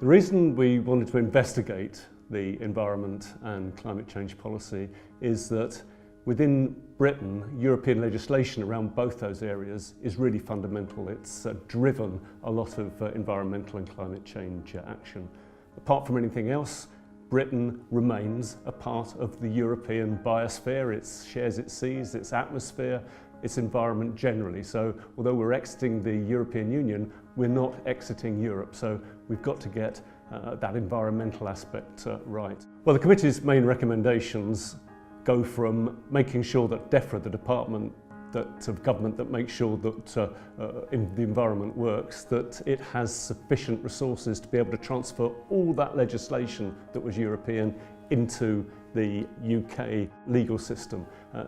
The reason we wanted to investigate the environment and climate change policy is that within Britain, European legislation around both those areas is really fundamental. It's driven a lot of environmental and climate change action. Apart from anything else, Britain remains a part of the European biosphere. It shares its seas, its atmosphere, its environment generally. So although we're exiting the European Union, we're not exiting Europe. So we've got to get that environmental aspect right. Well, the committee's main recommendations go from making sure that DEFRA, the department of government that makes sure that the environment works, that it has sufficient resources to be able to transfer all that legislation that was European into the UK legal system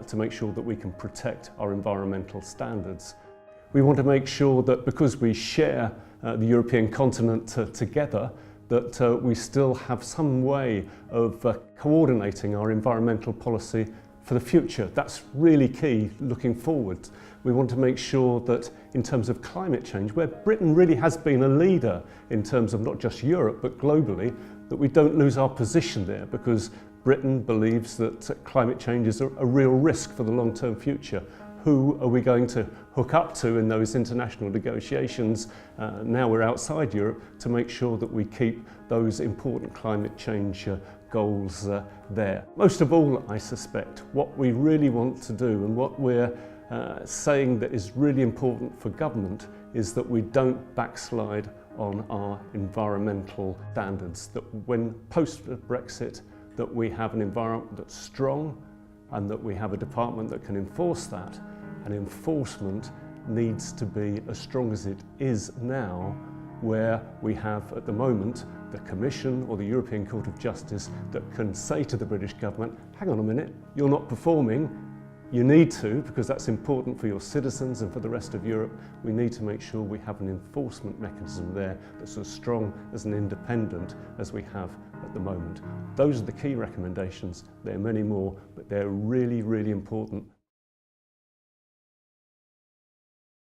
to make sure that we can protect our environmental standards. We want to make sure that because we share the European continent together, that we still have some way of coordinating our environmental policy for the future. That's really key looking forward. We want to make sure that in terms of climate change, where Britain really has been a leader in terms of not just Europe but globally, that we don't lose our position there, because Britain believes that climate change is a real risk for the long-term future. Who are we going to hook up to in those international negotiations, now we're outside Europe, to make sure that we keep those important climate change goals there. Most of all, I suspect, what we really want to do and what we're saying that is really important for government is that we don't backslide on our environmental standards, that when post-Brexit, that we have an environment that's strong and that we have a department that can enforce that. And enforcement needs to be as strong as it is now, where we have at the moment the Commission or the European Court of Justice that can say to the British government, hang on a minute, you're not performing, you need to, because that's important for your citizens and for the rest of Europe. We need to make sure we have an enforcement mechanism there that's as strong as and independent as we have at the moment. Those are the key recommendations. There are many more, but they're really, really important.